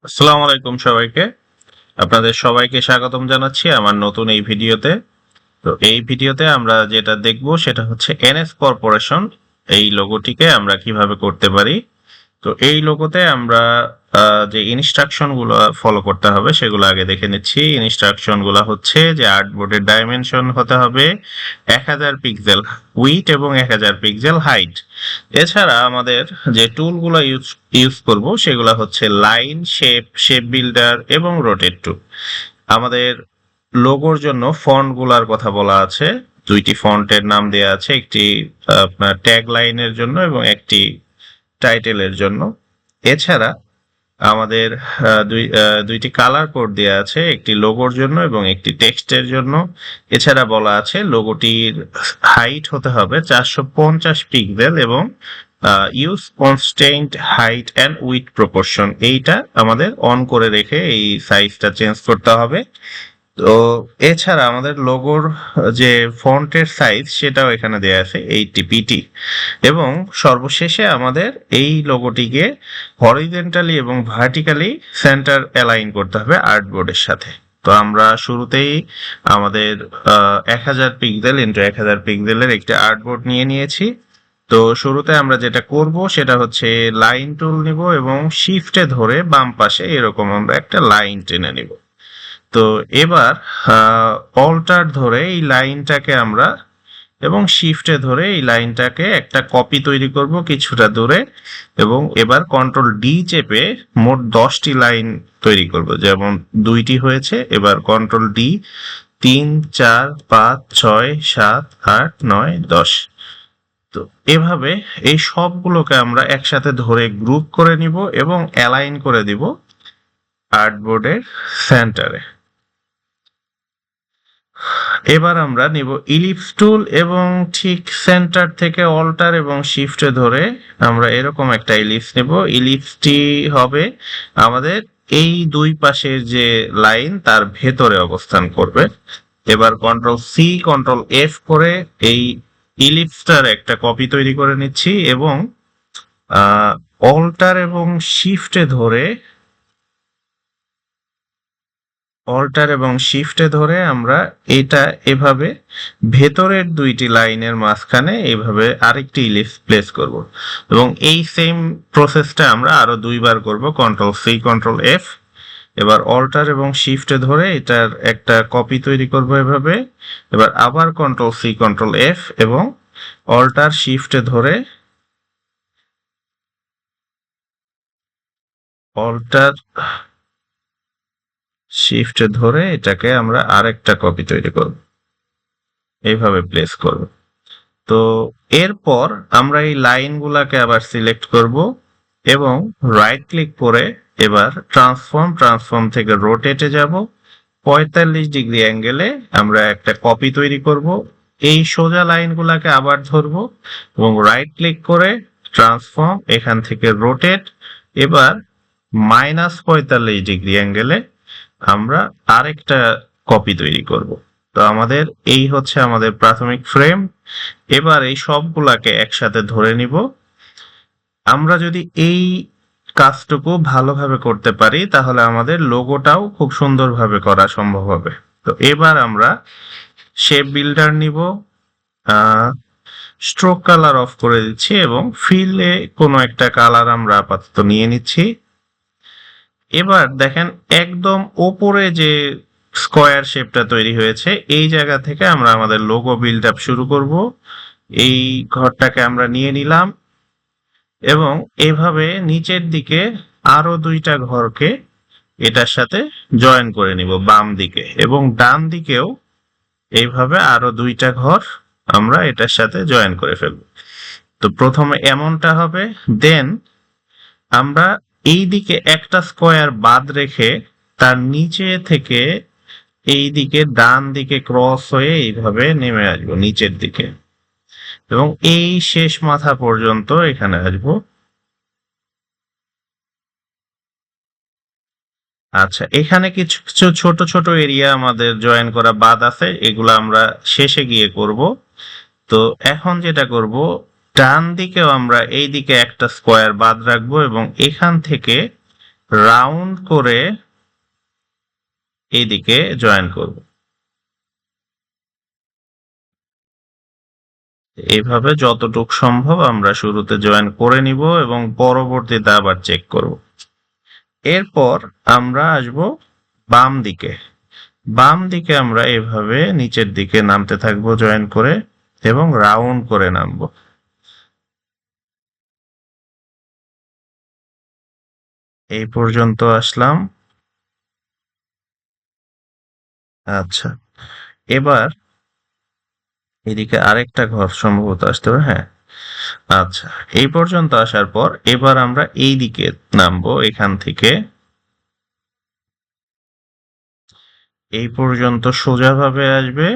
আসসালামু আলাইকুম সবাইকে। আপনাদের সবাইকে স্বাগতম জানাচ্ছি আমার নতুন এই ভিডিওতে। তো এই ভিডিওতে আমরা যেটা দেখব সেটা হচ্ছে এনএস কর্পোরেশন এই লোগোটিকে আমরা কিভাবে করতে পারি। তো এই লোগোতে আমরা যে ইনস্ট্রাকশন গুলো ফলো করতে হবে সেগুলো আগে দেখে নিচ্ছি। ইনস্ট্রাকশন গুলো হচ্ছে যে আর্টবোর্ডের ডাইমেনশন হতে হবে 1000 পিক্সেল উইডথ এবং 1000 পিক্সেল হাইট। এছাড়া আমাদের যে টুলগুলো ইউজ করব সেগুলো হচ্ছে লাইন, শেপ বিল্ডার এবং রোটেট টুল। আমাদের লোগোর জন্য ফন্ট গুলার কথা বলা আছে। দুইটি ফন্টের নাম দেয়া আছে, একটি আপনার ট্যাগ লাইনের জন্য এবং একটি টাইটেলের জন্য। এছাড়া আমাদের দুইটি কালার কোড দেওয়া আছে, একটি লোগোর জন্য এবং একটি টেক্সটের জন্য। এছাড়া বলা আছে লোগোটির হাইট হতে হবে 450 পিক্সেল এবং use constant height and with proportion, এইটা আমাদের অন করে রেখে এই সাইজটা চেঞ্জ করতে হবে। তো এছাড়া আমাদের লোগোর যে ফন্টের সাইজ সেটাও এখানে দেয়া আছে 80 পিটি। এবং সর্বশেষে আমাদের এই লোগোটিকে হরিজেন্টালি এবং ভার্টিক্যালি সেন্টার অ্যালাইন করতে হবে আর্টবোর্ডের সাথে। তো আমরা শুরুতেই আমাদের 1000 পিক্সেল ইন্টু 1000 পিক্সেলের একটি আর্টবোর্ড নিয়ে নিয়েছি। তো শুরুতে আমরা যেটা করব সেটা হচ্ছে লাইন টুল নিব এবং শিফটে ধরে বাম পাশে এরকম আমরা একটা লাইন টেনে নিব। তো এবার অল্টার ধরে এই লাইনটাকে আমরা এবং শিফটে ধরে এই লাইনটাকে একটা কপি তৈরি করব কিছুটা দূরে, এবং এবার কন্ট্রোল ডি চেপে মোট 10টি লাইন তৈরি করব। যেমন 2টি হয়েছে, এবার কন্ট্রোল ডি 3, 4, 5, 6, 7, 8, 9, 10। তো এভাবে এই সবগুলোকে আমরা একসাথে ধরে গ্রুপ করে নিব এবং অ্যালাইন করে দিব আর্টবোর্ডের সেন্টারে। এবার আমরা নিব ইলিপস টুল এবং ঠিক সেন্টার থেকে অল্টার এবং শিফটে ধরে আমরা এরকম একটা ইলিপস নেব। ইলিপসটি হবে আমাদের এই দুই পাশের যে লাইন তার ভেতরে অবস্থান করবে। এবার কন্ট্রোল সি কন্ট্রোল এফ করে এই ইলিপসটার একটা কপি তৈরি করে নিচ্ছি এবং অল্টার এবং শিফটে ধরে আমরা এটা এভাবে ভেতরের দুইটি লাইনের মাঝখানে এইভাবে আরেকটি ইলিপস প্লেস করব এবং এই সেম প্রসেসটা আমরা আরো দুইবার করব। কন্ট্রোল সি কন্ট্রোল এফ, এবার অল্টার এবং শিফটে ধরে এটার একটা কপি তৈরি করব এভাবে। এবার আবার কন্ট্রোল সি কন্ট্রোল এফ এবং অল্টার শিফটে ধরে অল্টার শিফটে ধরে এটাকে আমরা আরেকটা কপি তৈরি করব, এইভাবে প্লেস করব। তো এরপর আমরা এই লাইনগুলাকে আবার সিলেক্ট করব এবং রাইট ক্লিক করে এবার ট্রান্সফর্ম থেকে রোটেটে যাব। 45 ডিগ্রি অ্যাঙ্গেলে আমরা একটা কপি তৈরি করব। এই সোজা লাইনগুলাকে আবার ধরব এবং রাইট ক্লিক করে ট্রান্সফর্ম, এখান থেকে রোটেট। এবার -45 ডিগ্রি অ্যাঙ্গেলে আমরা আরেকটা কপি তৈরি করব। তো আমাদের এই হচ্ছে আমাদের প্রাথমিক ফ্রেম। এবার এই সবগুলাকে একসাথে ধরে নিব। আমরা যদি এই কাজটুকু ভালোভাবে করতে পারি তাহলে আমাদের লোগোটাও খুব সুন্দরভাবে করা সম্ভব হবে। তো এবার আমরা শেপ বিল্ডার নিব, স্ট্রোক কালার অফ করে দিচ্ছি এবং ফিলে কোনো একটা কালার আমরা আপাতত নিয়ে নিচ্ছি। এবার দেখেন একদম ওপরে যে স্কোয়ার শেপটা তৈরি হয়েছে এই জায়গা থেকে আমরা আমাদের লোগো বিল্ড আপ শুরু করব। এই ঘরটাকে আমরা নিয়ে নিলাম এবং এভাবে নিচের দিকে আরো দুইটা ঘরকে এটার সাথে জয়েন করে নিব বাম দিকে, এবং ডান দিকেও এইভাবে আরো দুইটা ঘর আমরা এটার সাথে জয়েন করে ফেলব। তো প্রথমে এমনটা হবে, দেন আমরা এই দিকে একটা স্কোয়ার বাদ রেখে তার নিচে থেকে এই দিকে ডান দিকে ক্রস হয়ে এইভাবে নেমে আসবো নিচের দিকে এবং এই শেষ মাথা পর্যন্ত এখানে আসবো। আচ্ছা, এখানে কিছু কিছু ছোট ছোট এরিয়া আমাদের জয়েন করা বাদ আছে, এগুলো আমরা শেষে গিয়ে করব। তো এখন যেটা করব, ডান দিকেও আমরা এই দিকে একটা স্কোয়ার বাদ রাখবো এবং এখান থেকে রাউন্ড করে এইদিকে জয়েন করব। এইভাবে যতটুক সম্ভব আমরা শুরুতে জয়েন করে নিব এবং পরবর্তীতে আবার চেক করব। এরপর আমরা আসব বাম দিকে। বাম দিকে আমরা এভাবে নিচের দিকে নামতে থাকবো জয়েন করে এবং রাউন্ড করে নামবো। এই পর্যন্ত আসলাম। আচ্ছা, এবার এদিকে আরেকটা ঘর সম্ভবত আসতে হবে। হ্যাঁ, আচ্ছা, এই পর্যন্ত আসার পর এবার আমরা এই দিকে নামবো। এখান থেকে এই পর্যন্ত সোজাভাবে আসবে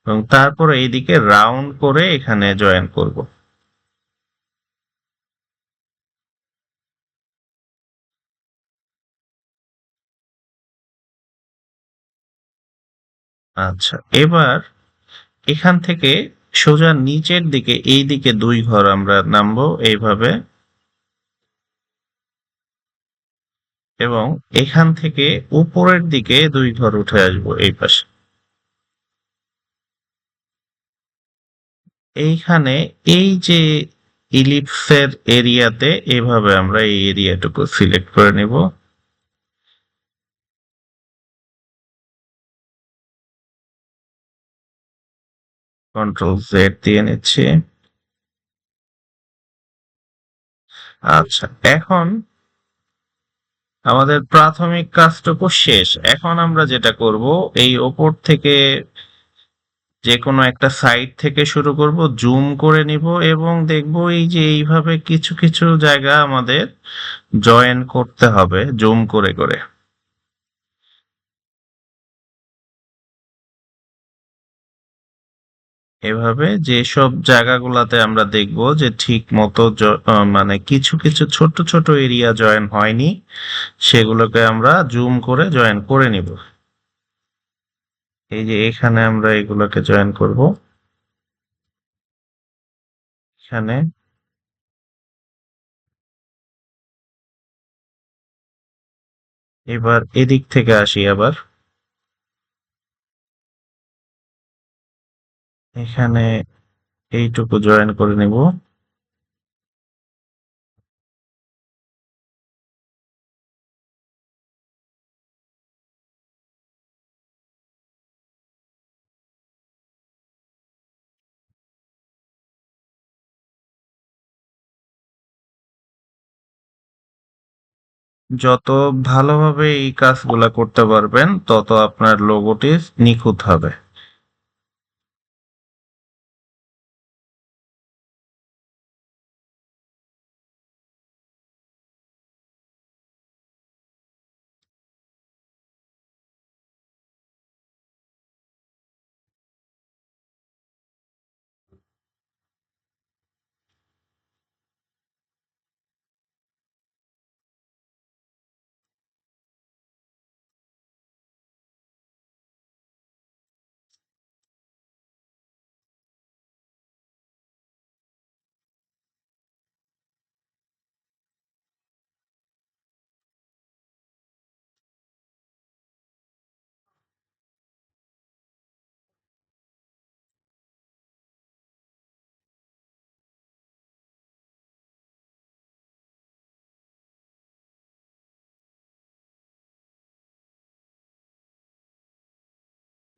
এবং তারপর এইদিকে রাউন্ড করে এখানে জয়েন করব। আচ্ছা, এবার এখান থেকে সোজা নিচের দিকে এই দিকে 2 ঘর আমরা নামবো এইভাবে এবং এখান থেকে উপরের দিকে 2 ঘর উঠে আসবো এই পাশে। এইখানে এই যে ইলিপসের এরিয়াতে এভাবে আমরা এই এরিয়াটুকু সিলেক্ট করে নিব। কন্ট্রোল জেড দিয়ে নিচ্ছি। আচ্ছা, এখন আমাদের প্রাথমিক কাজটুকু শেষ। এখন আমরা যেটা করব, এই ওপর থেকে যে কোনো একটা সাইড থেকে শুরু করব, জুম করে নিব এবং দেখব এই যে এইভাবে কিছু কিছু জায়গা আমাদের জয়েন করতে হবে জুম করে করে। এভাবে যেসব জায়গাগুলাতে আমরা দেখব যে ঠিক মতো মানে কিছু কিছু ছোট ছোট এরিয়া জয়েন হয়নি, সেগুলোকে আমরা জুম করে জয়েন করে নিব। এই যে এখানে আমরা এগুলোকে জয়েন করব। এখানে এবার এদিক থেকে আসি আবার। এখানে এইটুকু জয়েন করে নিব। যত ভালোভাবে এই কাজগুলা করতে পারবেন তত আপনার লোগোটি নিখুঁত হবে।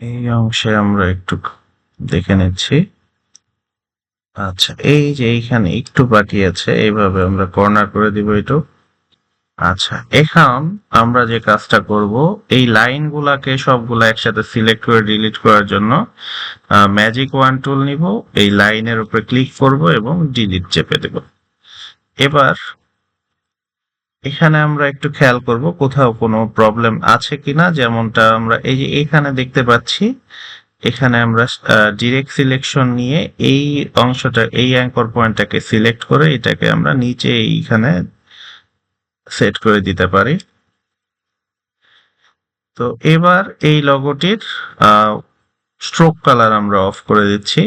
এই অংশে আমরা একটু দেখে নিচ্ছি। আচ্ছা, এই যে এইখানে একটু বাকি আছে, এইভাবে আমরা কর্নার করে দিব একটু। আচ্ছা, এখন আমরা যে কাজটা করব, এই লাইনগুলাকে সবগুলা একসাথে সিলেক্ট করে ডিলিট করার জন্য ম্যাজিক ওয়ান টুল নিব, এই লাইনের উপরে ক্লিক করব এবং ডিলিট চেপে দেব। এবার এখানে আমরা একটু খেয়াল করব কোথাও কোনো প্রবলেম আছে কিনা, যেমনটা আমরা এই যে এখানে দেখতে পাচ্ছি। এখানে আমরা ডিরেক্ট সিলেকশন নিয়ে এই অংশটা, এই অ্যাঙ্কর পয়েন্টটাকে সিলেক্ট করে এটাকে আমরা নিচে এইখানে সেট করে দিতে পারি। তো এবার এই লগোটির স্ট্রোক কালার আমরা অফ করে দিচ্ছি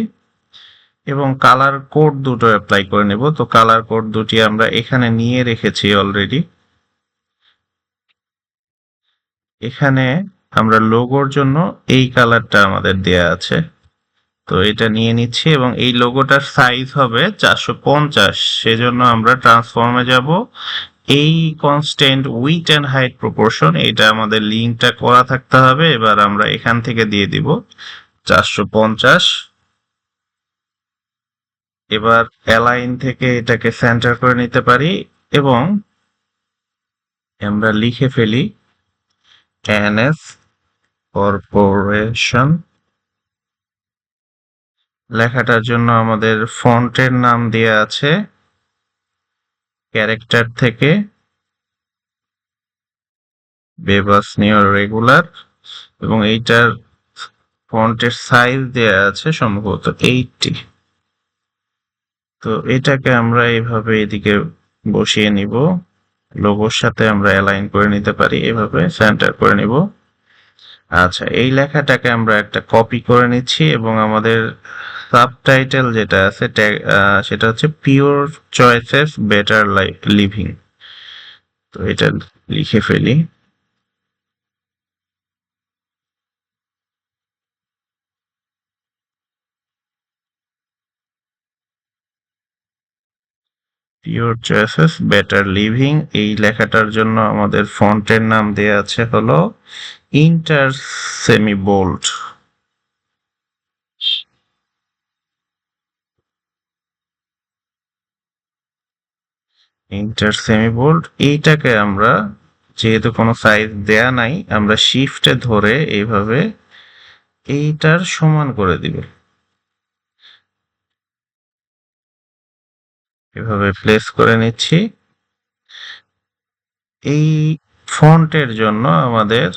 এবং কালার কোড দুটো অ্যাপ্লাই করে নেব। তো কালার কোড দুটি আমরা এখানে নিয়ে রেখেছি অলরেডি। এখানে আমরা লোগোর জন্য এই কালারটা আমাদের দেয়া আছে, তো এটা নিয়ে নিচ্ছি এবং এই লোগোটার সাইজ হবে 450। সেজন্য আমরা ট্রান্সফর্মে যাব। এই constant width and height proportion, এটা আমাদের লিঙ্কটা করা থাকতে হবে। এবার আমরা এখান থেকে দিয়ে দিব 450। এবার অ্যালাইন থেকে এটাকে সেন্টার করে নিতে পারি এবং আমরা লিখে ফেলি এনএস কর্পোরেশন। লেখাটার জন্য আমাদের ফন্টের নাম দেয়া আছে ক্যারেক্টার থেকে বেবাস নিউ রেগুলার, এবং এইটার ফন্টের সাইজ দেয়া আছে সম্ভবত 80। তো এটাকে আমরা এইভাবে এদিকে বসিয়ে নিব, লোগোর সাথে আমরা অ্যালাইন করে নিতে পারি, এভাবে সেন্টার করে নিব। আচ্ছা, এই লেখাটাকে আমরা একটা কপি করে নিচ্ছি এবং আমাদের সাবটাইটেল যেটা আছে সেটা হচ্ছে পিওর চয়েসেস বেটার লিভিং। তো এটা লিখে ফেলি। পিওর চয়েসেস বেটার লিভিং, এই লেখাটার জন্য আমাদের ফন্টের নাম দেয়া আছে হলো inter semi bold. Inter semi bold, এইটাকে আমরা যেহেতু কোনো সাইজ দেয়া নাই, আমরা শিফটে ধরে এইভাবে এইটার সমান করে দিব, এভাবে প্লেস করে নিচ্ছি। এই ফন্টের জন্য আমাদের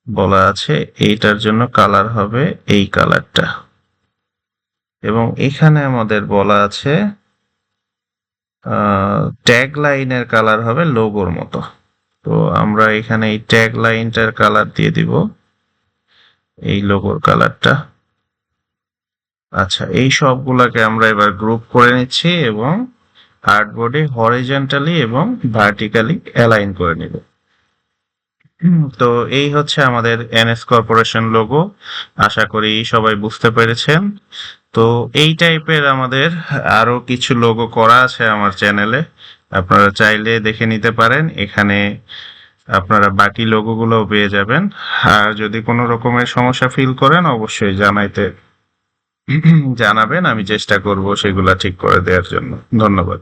বলা আছে এইটার জন্য কালার হবে এই কালারটা, এবং এখানে আমাদের বলা আছে ট্যাগ লাইনের কালার হবে লোগোর মতো। তো আমরা এখানে এই ট্যাগ লাইনটার কালার দিয়ে দিব এই লোগোর কালারটা। আচ্ছা, এই সবগুলাকে আমরা এবার গ্রুপ করে নিচ্ছি এবং আর্টবোর্ডে হরিজন্টালি এবং ভার্টিক্যালি অ্যালাইন করে নিব। তো এই হচ্ছে আমাদের এনএস কর্পোরেশন লোগো। আশা করি সবাই বুঝতে পেরেছেন। তো এই টাইপের আমাদের আরো কিছু লোগো করা আছে আমার চ্যানেলে, আপনারা চাইলে দেখে নিতে পারেন। এখানে আপনারা বাকি লোগোগুলোও পেয়ে যাবেন। আর যদি কোনো রকমের সমস্যা ফিল করেন অবশ্যই জানাবেন, আমি চেষ্টা করব সেগুলা ঠিক করে দেওয়ার জন্য। ধন্যবাদ।